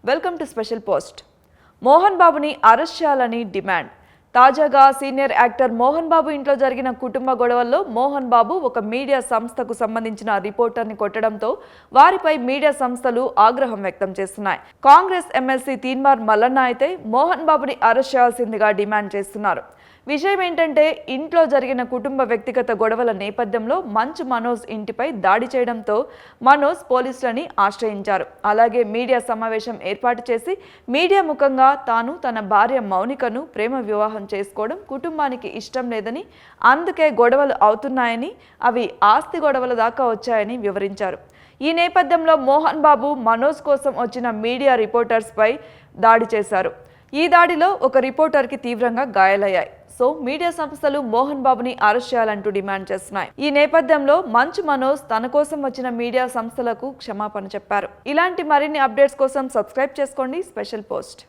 Welcome to special post. Mohan బాబుని arrest చేయాలని demand. తాజాగా సీనియర్ యాక్టర్ మోహన్ బాబు ఇంట్లో జరిగిన కుటుంబ గొడవల్లో మోహన్ బాబు ఒక మీడియా సంస్థకు సంబంధించిన రిపోర్టర్ని కొట్టడంతో వారిపై మీడియా సంస్థలు ఆగ్రహం వ్యక్తం చేస్తున్నాయి. కాంగ్రెస్ ఎమ్మెల్సీ తీన్మార్ మల్లన్న అయితే మోహన్ బాబుని అరెస్ట్ చేయాల్సిందిగా డిమాండ్ చేస్తున్నారు. విషయం ఏంటంటే, ఇంట్లో జరిగిన కుటుంబ వ్యక్తిగత గొడవల నేపథ్యంలో మంచు మనోజ్ ఇంటిపై దాడి చేయడంతో మనోజ్ పోలీసులని ఆశ్రయించారు. అలాగే మీడియా సమావేశం ఏర్పాటు చేసి మీడియా ముఖంగా తాను తన భార్య మౌనికను ప్రేమ వివాహం చేసుకోవడం కుటుంబానికి ఇష్టం లేదని, అందుకే గొడవలు అవుతున్నాయని, అవి ఆస్తి గొడవల దాకా వచ్చాయని వివరించారు. ఈ నేపథ్యంలో మోహన్ బాబు మనోజ్ కోసం వచ్చిన మీడియా రిపోర్టర్స్పై దాడి చేశారు. ఈ దాడిలో ఒక రిపోర్టర్కి తీవ్రంగా గాయాలయ్యాయి. సో మీడియా సంస్థలు మోహన్ బాబుని అరెస్ట్ చేయాలంటూ డిమాండ్ చేస్తున్నాయి. ఈ నేపథ్యంలో మంచు మనోజ్ తన కోసం వచ్చిన మీడియా సంస్థలకు క్షమాపణ చెప్పారు. ఇలాంటి మరిన్ని అప్డేట్స్ కోసం సబ్స్క్రైబ్ చేసుకోండి స్పెషల్ పోస్ట్.